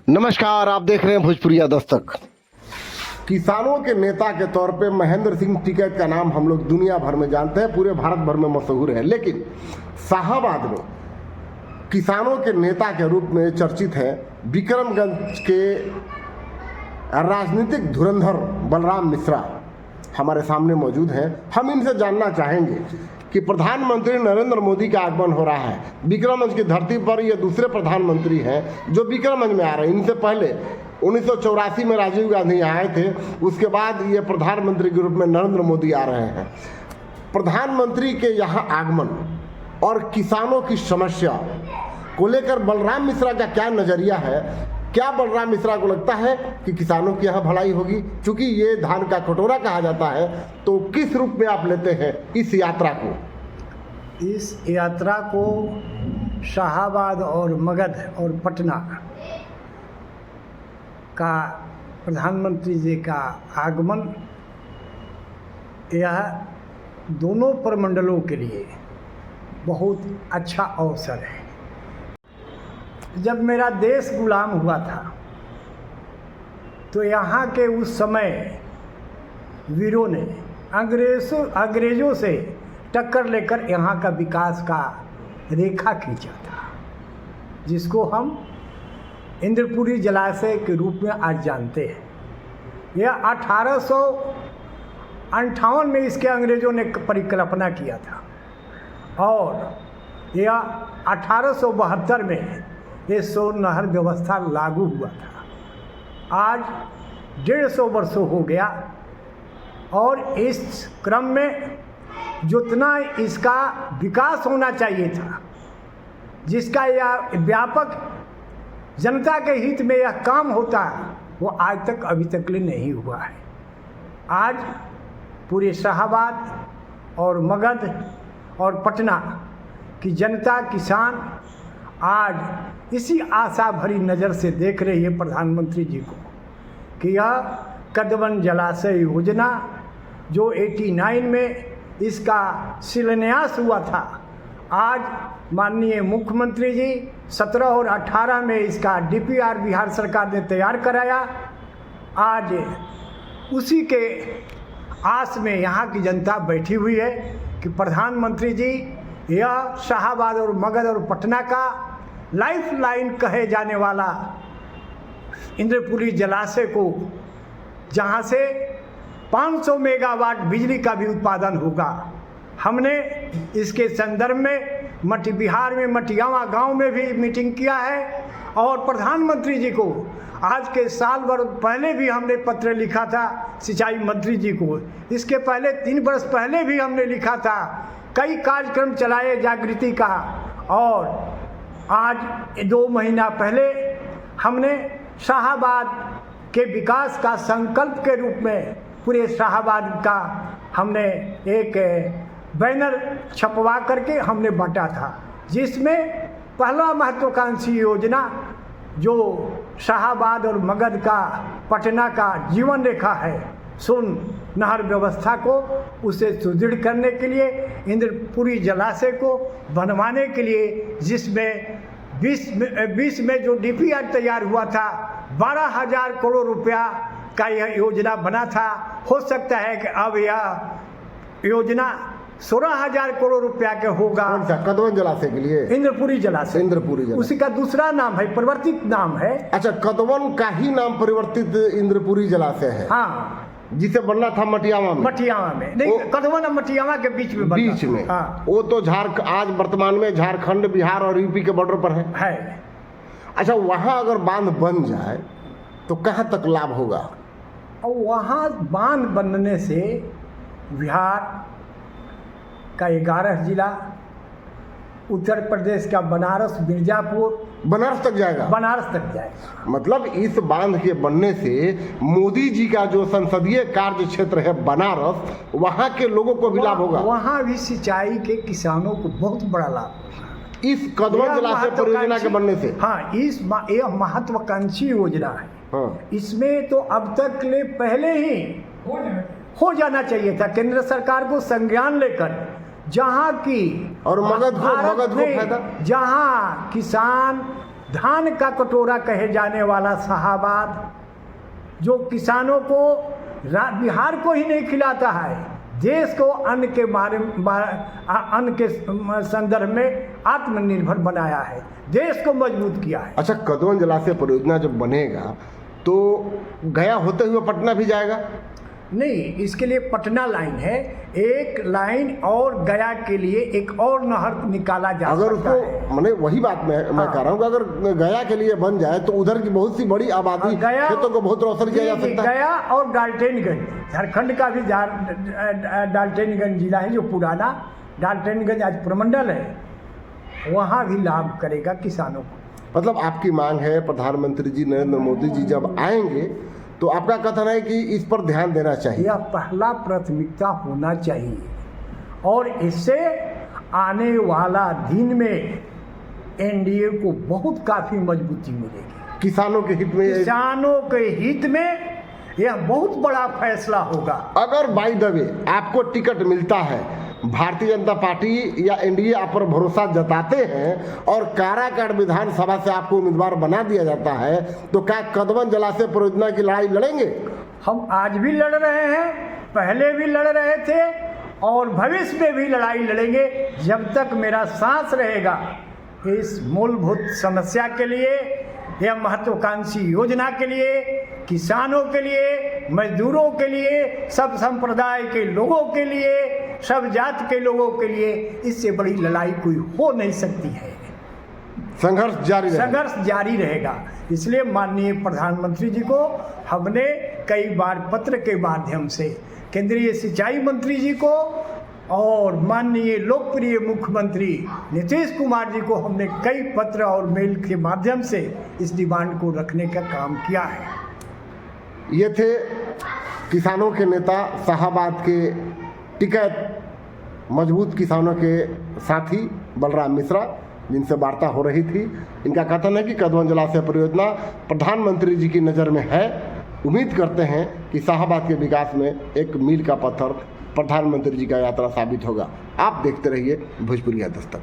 नमस्कार, आप देख रहे हैं भोजपुरिया दस्तक। किसानों के नेता के तौर पे महेंद्र सिंह टिकैत का नाम हम लोग दुनिया भर में जानते हैं, पूरे भारत भर में मशहूर है। लेकिन शाहाबाद में किसानों के नेता के रूप में चर्चित है विक्रमगंज के राजनीतिक धुरंधर बलराम मिश्रा हमारे सामने मौजूद हैं। हम इनसे जानना चाहेंगे कि प्रधानमंत्री नरेंद्र मोदी का आगमन हो रहा है विक्रमगंज की धरती पर। ये दूसरे प्रधानमंत्री हैं जो विक्रमगंज में आ रहे हैं। इनसे पहले 1984 में राजीव गांधी यहाँ आए थे, उसके बाद ये प्रधानमंत्री के रूप में नरेंद्र मोदी आ रहे हैं। प्रधानमंत्री के यहाँ आगमन और किसानों की समस्या को लेकर बलराम मिश्रा का क्या नज़रिया है? क्या बलराम मिश्रा को लगता है कि किसानों की यहाँ भलाई होगी? क्योंकि ये धान का कटोरा कहा जाता है, तो किस रूप में आप लेते हैं इस यात्रा को? इस यात्रा को शाहाबाद और मगध और पटना का प्रधानमंत्री जी का आगमन, यह दोनों प्रमंडलों के लिए बहुत अच्छा अवसर है। जब मेरा देश गुलाम हुआ था तो यहाँ के उस समय वीरों ने अंग्रेज़ों से टक्कर लेकर यहाँ का विकास का रेखा खींचा था, जिसको हम इंद्रपुरी जलाशय के रूप में आज जानते हैं। यह 1858 में इसके अंग्रेज़ों ने परिकल्पना किया था और यह 1872 में ये सोन नहर व्यवस्था लागू हुआ था। आज 150 वर्षों हो गया और इस क्रम में जितना इसका विकास होना चाहिए था, जिसका यह व्यापक जनता के हित में यह काम होता है, वो आज तक अभी तक ले नहीं हुआ है। आज पूरे शाहाबाद और मगध और पटना की जनता, किसान आज इसी आशा भरी नज़र से देख रही है प्रधानमंत्री जी को कि यह कदवन जलाशय योजना जो 89 में इसका शिलान्यास हुआ था, आज माननीय मुख्यमंत्री जी 17 और 18 में इसका DPR बिहार सरकार ने तैयार कराया। आज उसी के आस में यहाँ की जनता बैठी हुई है कि प्रधानमंत्री जी यह शाहाबाद और मगध और पटना का लाइफ लाइन कहे जाने वाला इंद्रपुरी जलाशय को, जहाँ से 500 मेगावाट बिजली का भी उत्पादन होगा, हमने इसके संदर्भ में बिहार में मटियावा गांव में भी मीटिंग किया है और प्रधानमंत्री जी को आज के साल भर पहले भी हमने पत्र लिखा था सिंचाई मंत्री जी को। इसके पहले 3 वर्ष पहले भी हमने लिखा था, कई कार्यक्रम चलाए जागृति का, और आज 2 महीना पहले हमने शाहाबाद के विकास का संकल्प के रूप में पूरे शाहाबाद का हमने एक बैनर छपवा करके हमने बांटा था, जिसमें पहला महत्वाकांक्षी योजना जो शाहाबाद और मगध का पटना का जीवन रेखा है, सोन नहर व्यवस्था को उसे सुदृढ़ करने के लिए, इंद्रपुरी जलाशय को बनवाने के लिए, जिसमें 20 में जो DPR तैयार हुआ था 12,000 करोड़ रुपया का यह योजना बना था। हो सकता है कि अब यह योजना 16,000 करोड़ रुपया के होगा। कदवन जलाशय के लिए इंद्रपुरी जलाशय, उसी का दूसरा नाम है, परिवर्तित नाम है। अच्छा, कदवन का ही नाम परिवर्तित इंद्रपुरी जलाशय है। हाँ, जिसे बनना था मटियावा में नहीं, कदवन और मटियावा के बीच में हाँ। वो तो आज वर्तमान में झारखंड, बिहार और UP के बॉर्डर पर है। अच्छा, वहाँ अगर बांध बन जाए तो कहाँ तक लाभ होगा? और वहाँ बांध बनने से बिहार का 11 जिला, उत्तर प्रदेश का बनारस, मिर्जापुर, बनारस तक जाएगा। मतलब इस बांध के बनने से मोदी जी का जो संसदीय कार्य क्षेत्र है बनारस, वहाँ के लोगों को भी लाभ होगा। वहाँ भी सिंचाई के किसानों को बहुत बड़ा लाभ इस कदवन जलाशय परियोजना के बनने से। हाँ, यह महत्वाकांक्षी योजना है। हाँ। इसमें तो अब तक ले पहले ही हो जाना चाहिए था। केंद्र सरकार को संज्ञान लेकर जहाँ की और मगध को में फायदा, जहाँ किसान धान का कटोरा कहे जाने वाला शाहाबाद, जो किसानों को बिहार को ही नहीं खिलाता है, देश को अन्न के संदर्भ में आत्मनिर्भर बनाया है, देश को मजबूत किया है। अच्छा, कदवन जलाशय परियोजना जब बनेगा तो गया होते हुए पटना भी जाएगा? नहीं, इसके लिए पटना लाइन है, एक लाइन और गया के लिए एक और नहर निकाला जा अगर सकता है। उसको मैंने वही बात मैं कह रहा हूँ कि अगर गया के लिए बन जाए तो उधर की बहुत सी बड़ी आबादी खेतों को बहुत रोशन किया जा सकता है। गया और डाल्टनगंज, झारखंड का भी डाल्टनगंज जिला है जो पुराना डाल्टनगंज आज प्रमंडल है, वहाँ भी लाभ करेगा किसानों को। मतलब आपकी मांग है प्रधानमंत्री जी नरेंद्र मोदी जी जब आएंगे तो आपका कथन है कि इस पर ध्यान देना चाहिए, यह पहला प्राथमिकता होना चाहिए, और इससे आने वाला दिन में एनडीए को बहुत काफ़ी मजबूती मिलेगी। किसानों के हित में, किसानों के हित में यह बहुत बड़ा फैसला होगा। अगर बाय द वे आपको टिकट मिलता है, भारतीय जनता पार्टी या एनडीए आप पर भरोसा जताते हैं और काराकाट विधानसभा से आपको उम्मीदवार बना दिया जाता है, तो क्या कदवन जलाशय परियोजना की लड़ाई लड़ेंगे? हम आज भी लड़ रहे हैं, पहले भी लड़ रहे थे और भविष्य में भी लड़ाई लड़ेंगे जब तक मेरा सांस रहेगा। इस मूलभूत समस्या के लिए, यह महत्वाकांक्षी योजना के लिए, किसानों के लिए, मजदूरों के लिए, सब संप्रदाय के लोगों के लिए, सब जात के लोगों के लिए, इससे बड़ी लड़ाई कोई हो नहीं सकती है। संघर्ष जारी रहेगा। इसलिए माननीय प्रधानमंत्री जी को हमने कई बार पत्र के माध्यम से, केंद्रीय सिंचाई मंत्री जी को और माननीय लोकप्रिय मुख्यमंत्री नीतीश कुमार जी को हमने कई पत्र और मेल के माध्यम से इस डिमांड को रखने का काम किया है। ये थे किसानों के नेता, शाहाबाद के टिकट मजबूत किसानों के साथी बलराम मिश्रा, जिनसे वार्ता हो रही थी। इनका कथन है कि कदवन जलाशय परियोजना प्रधानमंत्री जी की नज़र में है। उम्मीद करते हैं कि शाहाबाद के विकास में एक मील का पत्थर प्रधानमंत्री जी का यात्रा साबित होगा। आप देखते रहिए भोजपुरिया दस्तक।